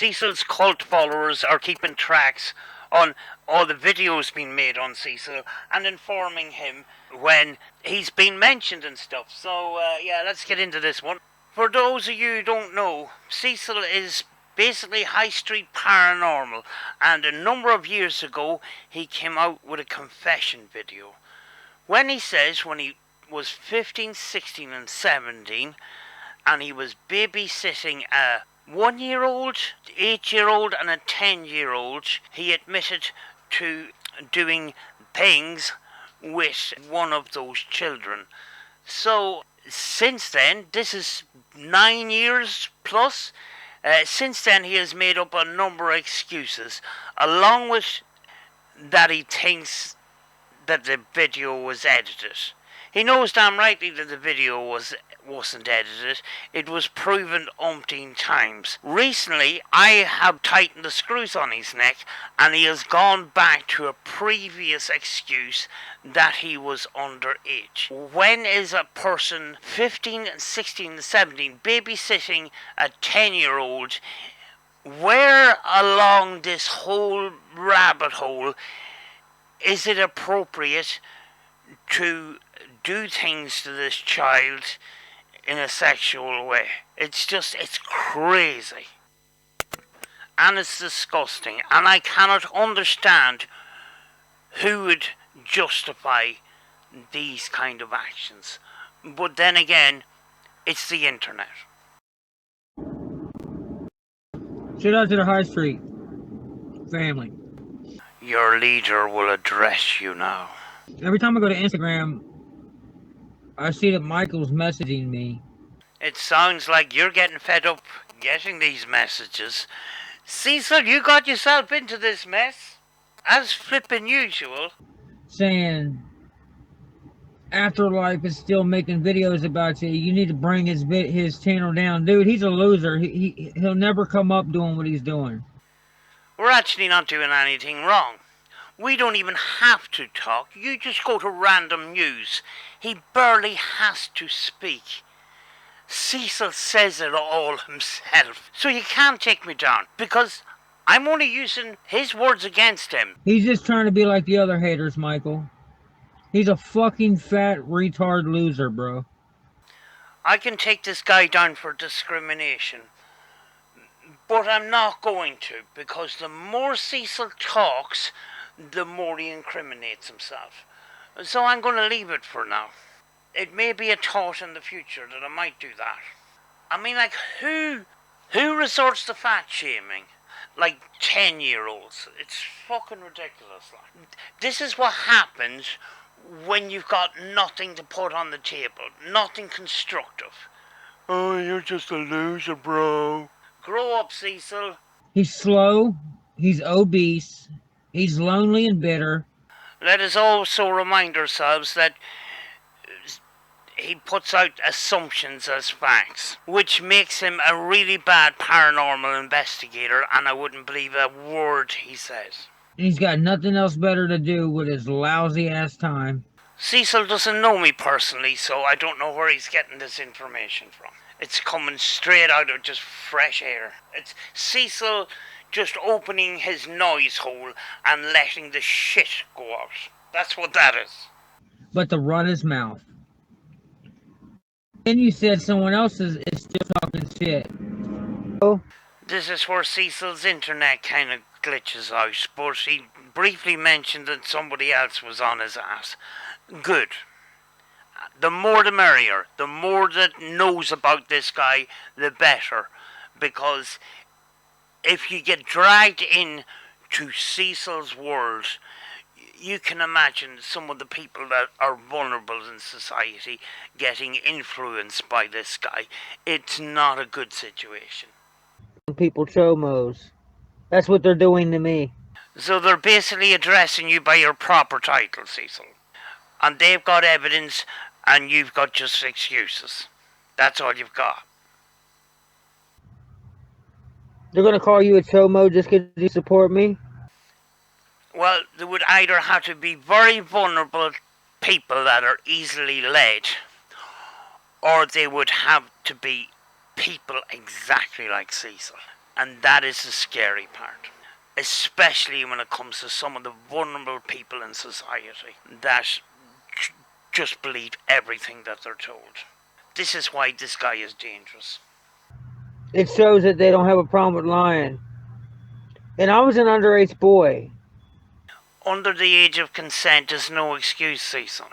Cecil's cult followers are keeping tracks on all the videos being made on Cecil and informing him when he's been mentioned and stuff. So, yeah, let's get into this one. For those of you who don't know, Cecil is basically HighStreet Paranormal, and a number of years ago he came out with a confession video. When he says when he was 15, 16 and 17 and he was babysitting a 1-year-old, 8-year-old and a 10-year-old, he admitted to doing things with one of those children. So since then, this is 9 years plus, since then he has made up a number of excuses, along with that he thinks that the video was edited. He knows damn rightly that the video wasn't edited. It was proven umpteen times. Recently, I have tightened the screws on his neck, and he has gone back to a previous excuse that he was underage. When is a person 15, 16, 17 babysitting a 10-year-old? Where along this whole rabbit hole is it appropriate to do things to this child in a sexual way? It's crazy. And it's disgusting. And I cannot understand who would justify these kind of actions. But then again, it's the internet. Shout out to the High Street family. Your leader will address you now. Every time I go to Instagram, I see that Michael's messaging me. It sounds like you're getting fed up getting these messages. Cecil, you got yourself into this mess, as flippin' usual. Saying Afterlife is still making videos about you. You need to bring his channel down. Dude, he's a loser. He'll never come up doing what he's doing. We're actually not doing anything wrong. We don't even have to talk. You just go to random news. He barely has to speak. Cecil says it all himself. So you can't take me down, because I'm only using his words against him. He's just trying to be like the other haters, Michael. He's a fucking fat retard loser, bro. I can take this guy down for discrimination, but I'm not going to, because the more Cecil talks, the more he incriminates himself. So I'm going to leave it for now. It may be a thought in the future that I might do that. I mean, like, who resorts to fat shaming? Like 10-year-olds. It's fucking ridiculous. This is what happens when you've got nothing to put on the table. Nothing constructive. Oh, you're just a loser, bro. Grow up, Cecil. He's slow. He's obese. He's lonely and bitter. Let us also remind ourselves that he puts out assumptions as facts, which makes him a really bad paranormal investigator, and I wouldn't believe a word he says. And he's got nothing else better to do with his lousy ass time. Cecil doesn't know me personally, so I don't know where he's getting this information from. It's coming straight out of just fresh air. It's Cecil just opening his noise hole and letting the shit go out. That's what that is. But to run his mouth. And you said someone else is still talking shit. Oh. This is where Cecil's internet kind of glitches out, but he briefly mentioned that somebody else was on his ass. Good. The more the merrier. The more that knows about this guy, the better. Because if you get dragged in to Cecil's world, you can imagine some of the people that are vulnerable in society getting influenced by this guy. It's not a good situation. People chomos. That's what they're doing to me. So they're basically addressing you by your proper title, Cecil. And they've got evidence, and you've got just excuses. That's all you've got. They're going to call you a chomo just because you support me? Well, they would either have to be very vulnerable people that are easily led, or they would have to be people exactly like Cecil. And that is the scary part. Especially when it comes to some of the vulnerable people in society that just believe everything that they're told. This is why this guy is dangerous. It shows that they don't have a problem with lying. And I was an underage boy. Under the age of consent is no excuse, Cecil.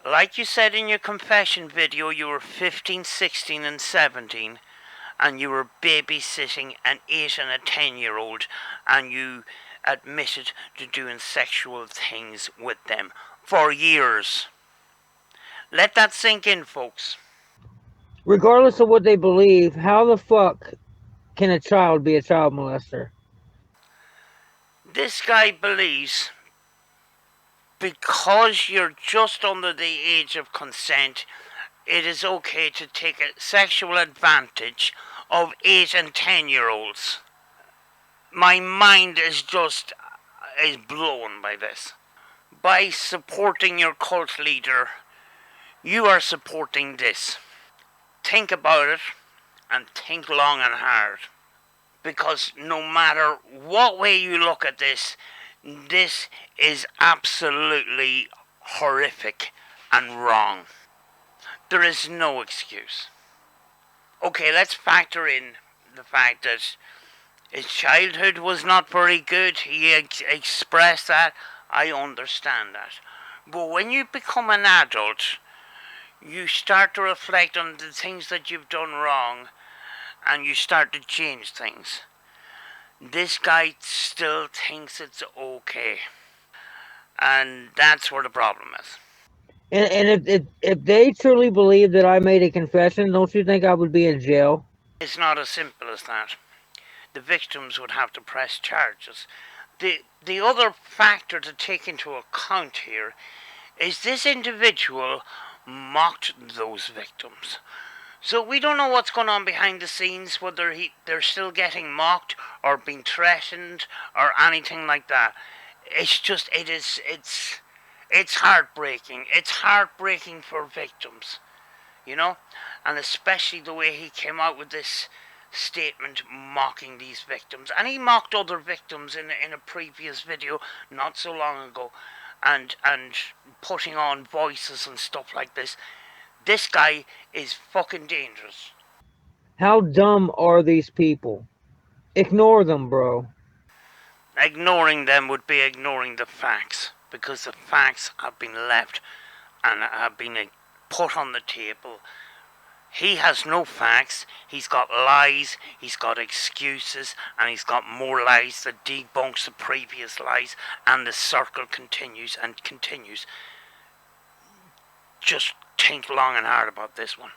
Like you said in your confession video, you were 15, 16 and 17 and you were babysitting an 8 and a 10-year-old and you admitted to doing sexual things with them for years. Let that sink in, folks. Regardless of what they believe, how the fuck can a child be a child molester? This guy believes because you're just under the age of consent, it is okay to take a sexual advantage of 8 and 10-year-olds. My mind is blown by this. By supporting your cult leader, you are supporting this. Think about it and think long and hard. Because no matter what way you look at this, this is absolutely horrific and wrong. There is no excuse. Okay, let's factor in the fact that his childhood was not very good. He expressed that. I understand that. But when you become an adult, you start to reflect on the things that you've done wrong and you start to change things. This guy still thinks it's okay. And that's where the problem is. And if they truly believe that I made a confession, don't you think I would be in jail? It's not as simple as that. The victims would have to press charges. The other factor to take into account here is this individual mocked those victims. So we don't know what's going on behind the scenes, whether they're still getting mocked or being threatened or anything like that. It's heartbreaking. It's heartbreaking for victims, you know, and especially the way he came out with this statement mocking these victims, and he mocked other victims in a previous video not so long ago, and putting on voices and stuff like this. This guy is fucking dangerous. How dumb are these people? Ignore them, bro. Ignoring them would be ignoring the facts, because the facts have been left and have been put on the table. He has no facts, he's got lies, he's got excuses, and he's got more lies that debunks the previous lies, and the circle continues and continues. Just think long and hard about this one.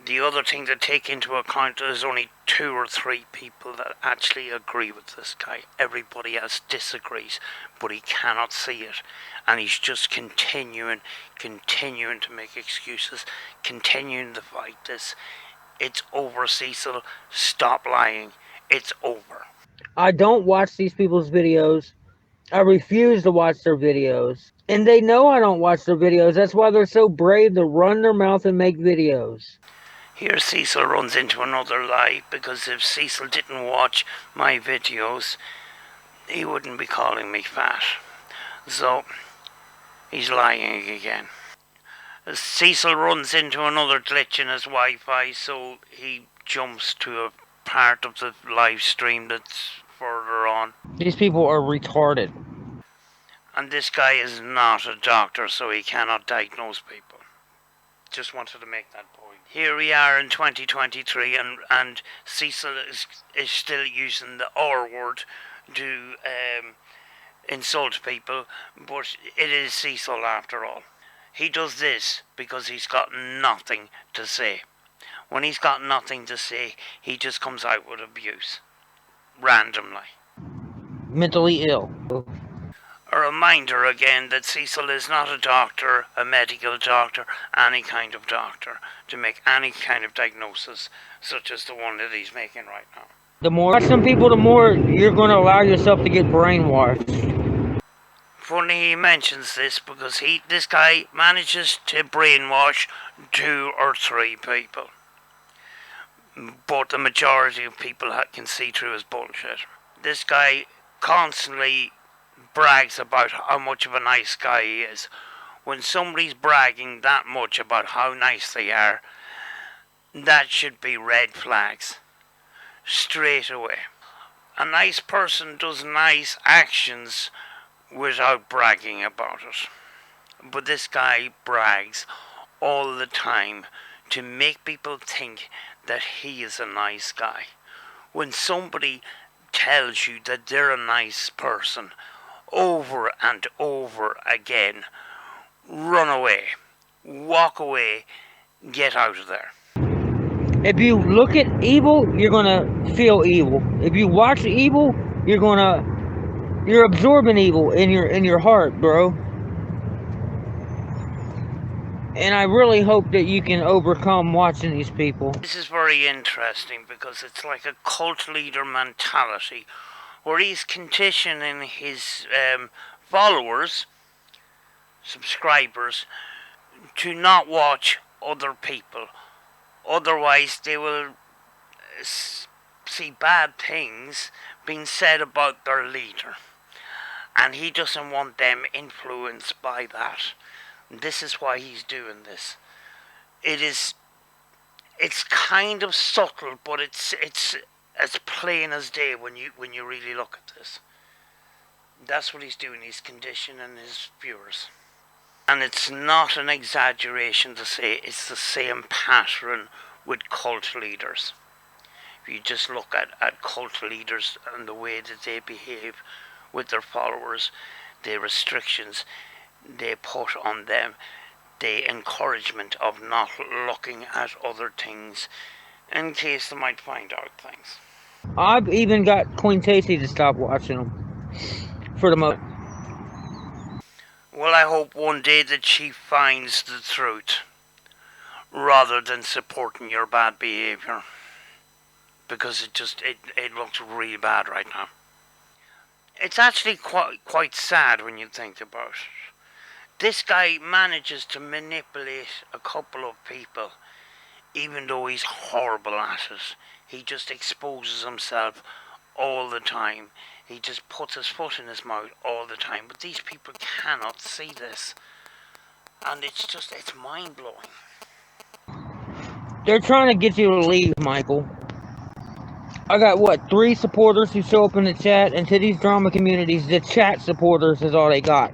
The other thing to take into account is only 2 or 3 people that actually agree with this guy. Everybody else disagrees, but he cannot see it. And he's just continuing to make excuses, continuing to fight this. It's over, Cecil. Stop lying. It's over. I don't watch these people's videos. I refuse to watch their videos. And they know I don't watch their videos. That's why they're so brave to run their mouth and make videos. Here Cecil runs into another lie, because if Cecil didn't watch my videos, he wouldn't be calling me fat. So, he's lying again. Cecil runs into another glitch in his Wi-Fi, so he jumps to a part of the live stream that's further on. These people are retarded. And this guy is not a doctor, so he cannot diagnose people. Just wanted to make that point. Here we are in 2023, and Cecil is still using the R word to insult people, but it is Cecil after all. He does this because he's got nothing to say. When he's got nothing to say, he just comes out with abuse. Randomly. Mentally ill. A reminder again that Cecil is not a doctor, a medical doctor, any kind of doctor, to make any kind of diagnosis such as the one that he's making right now. The more watch some people, the more you're going to allow yourself to get brainwashed. Funny he mentions this, because this guy manages to brainwash 2 or 3 people. but the majority of people can see through his bullshit. This guy constantly brags about how much of a nice guy he is. When somebody's bragging that much about how nice they are, that should be red flags straight away. A nice person does nice actions without bragging about it. But this guy brags all the time to make people think that he is a nice guy. When somebody tells you that they're a nice person over and over again, run away, walk away, get out of there. If you look at evil, you're gonna feel evil. If you watch evil, you're absorbing evil in your heart, bro. And I really hope that you can overcome watching these people. This is very interesting because it's like a cult leader mentality where he's conditioning his followers, subscribers, to not watch other people. Otherwise, they will see bad things being said about their leader. And he doesn't want them influenced by that. This is why he's doing this. It's kind of subtle, but it's as plain as day when you really look at this. That's what he's doing. He's conditioning his viewers. And it's not an exaggeration to say it's the same pattern with cult leaders. If you just look at cult leaders and the way that they behave with their followers, the restrictions they put on them, the encouragement of not looking at other things in case they might find out things. I've even got Queen Tasty to stop watching them for the most. Well, I hope one day that she finds the truth rather than supporting your bad behaviour, because it looks really bad right now. It's actually quite sad when you think about it. This guy manages to manipulate a couple of people, even though he's horrible at it. He just exposes himself all the time. He just puts his foot in his mouth all the time. But these people cannot see this. And it's mind-blowing. They're trying to get you to leave, Michael. I got what, 3 supporters who show up in the chat, and to these drama communities, the chat supporters is all they got.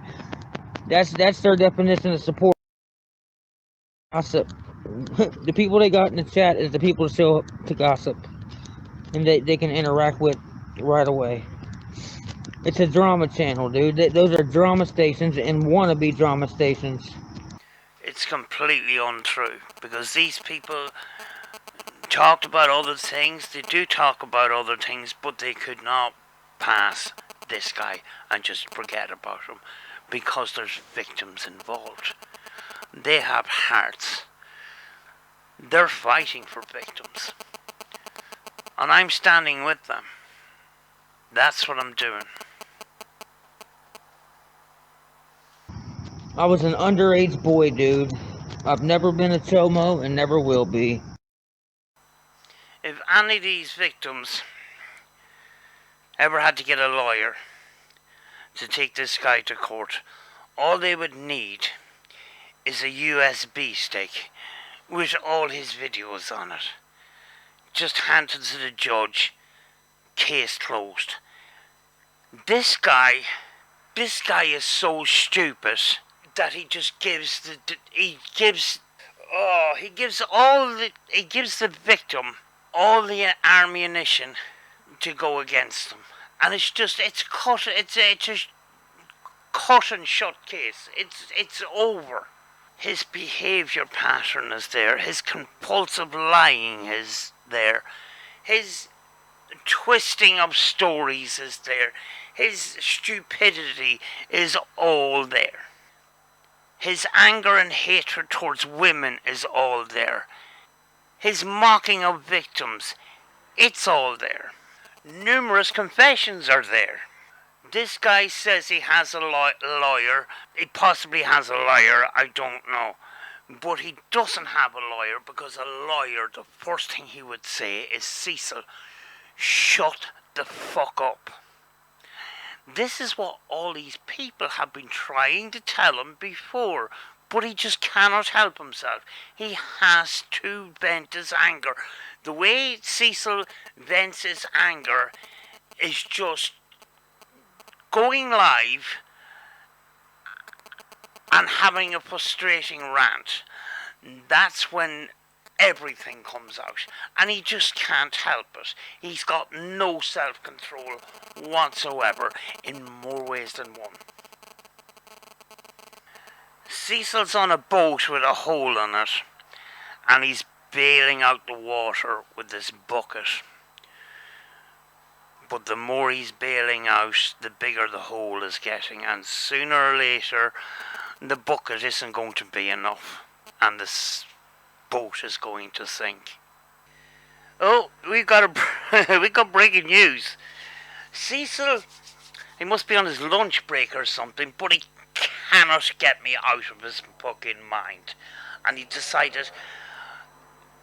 That's their definition of support. Gossip. The people they got in the chat is the people that show up to gossip, and they can interact with right away. It's a drama channel, dude. Those are drama stations and wannabe drama stations. It's completely untrue, because these people talked about other things. They do talk about other things, but they could not pass this guy and just forget about him, because there's victims involved. They have hearts. They're fighting for victims. And I'm standing with them. That's what I'm doing. I was an underage boy, dude. I've never been a chomo and never will be. If any of these victims ever had to get a lawyer to take this guy to court, all they would need is a USB stick with all his videos on it. Just hand it to the judge. Case closed. This guy is so stupid that he just gives he gives the victim all the ammunition to go against them, and it's a cut and shut case. It's over. His behaviour pattern is there. His compulsive lying is there. His twisting of stories is there. His stupidity is all there. His anger and hatred towards women is all there. His mocking of victims, it's all there. Numerous confessions are there. This guy says he has a lawyer. He possibly has a lawyer, I don't know. But he doesn't have a lawyer, because a lawyer, the first thing he would say is, Cecil, shut the fuck up. This is what all these people have been trying to tell him before, but he just cannot help himself. He has to vent his anger. The way Cecil vents his anger is just going live and having a frustrating rant. That's when everything comes out, and he just can't help it. He's got no self-control whatsoever, in more ways than one. Cecil's on a boat with a hole in it, and he's bailing out the water with this bucket. But the more he's bailing out, the bigger the hole is getting, and sooner or later the bucket isn't going to be enough, and this boat is going to sink. Oh, we got breaking news. Cecil, he must be on his lunch break or something, but he cannot get me out of his fucking mind. And he decided,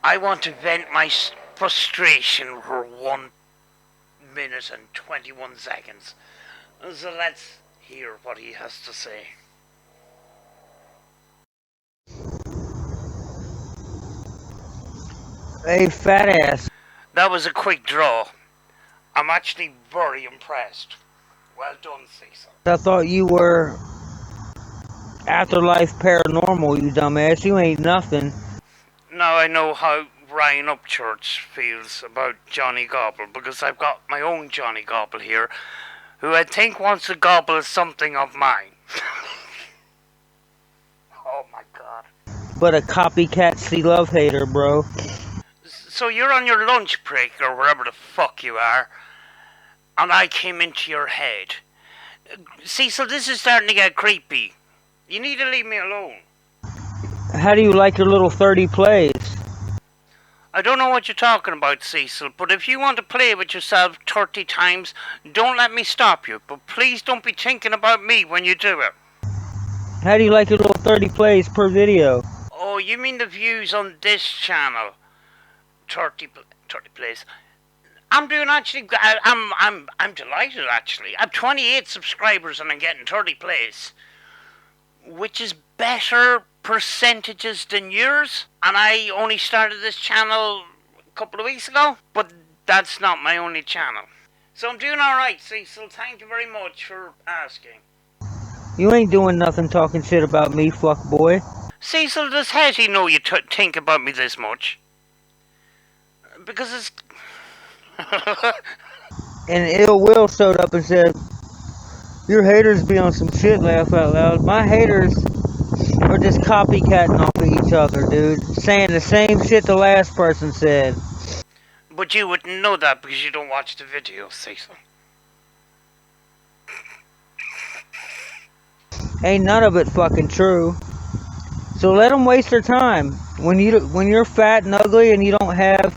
I want to vent my frustration for 1 minute and 21 seconds. So let's hear what he has to say. Hey, fat ass. That was a quick draw. I'm actually very impressed. Well done, Cecil. I thought you were Afterlife Paranormal, you dumbass. You ain't nothing. Now I know how Ryan Upchurch feels about Johnny Gobble, because I've got my own Johnny Gobble here, who I think wants to gobble something of mine. Oh my god. But a copycat C-Love hater, bro. So you're on your lunch break, or wherever the fuck you are, and I came into your head. Cecil, this is starting to get creepy. You need to leave me alone. How do you like your little 30 plays? I don't know what you're talking about, Cecil, but if you want to play with yourself 30 times, don't let me stop you. But please don't be thinking about me when you do it. How do you like your little 30 plays per video? Oh, you mean the views on this channel? 30 plays. I'm doing actually. I'm delighted actually. I'm 28 subscribers and I'm getting 30 plays, which is better percentages than yours. And I only started this channel a couple of weeks ago, but that's not my only channel. So I'm doing all right, Cecil. Thank you very much for asking. You ain't doing nothing talking shit about me, fuck boy. Cecil, does Hetty know you think about me this much? Because it's... And Ill Will showed up and said, your haters be on some shit, laugh out loud. My haters are just copycatting off of each other, dude. Saying the same shit the last person said. But you wouldn't know that because you don't watch the video, Cecil. Ain't none of it fucking true. So let them waste their time. When you're fat and ugly and you don't have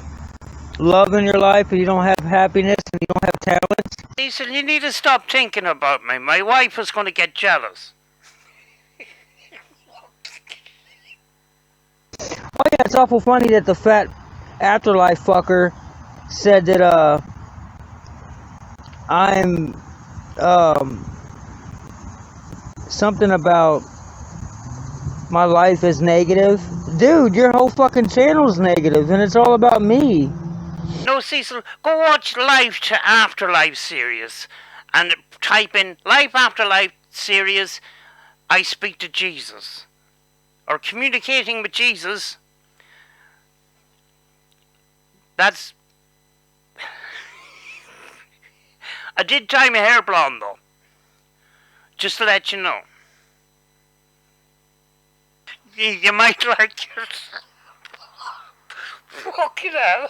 love in your life and you don't have happiness and you don't have talents. Cecil, you need to stop thinking about me. My wife is going to get jealous. Oh yeah, it's awful funny that the fat afterlife fucker said that I'm something about my life is negative. Dude, your whole fucking channel's negative and it's all about me. No, Cecil, go watch Life to Afterlife series and type in Life Afterlife series, I speak to Jesus. Or communicating with Jesus. That's... I did dye my hair blonde though. Just to let you know. You might like yourself. Fucking hell.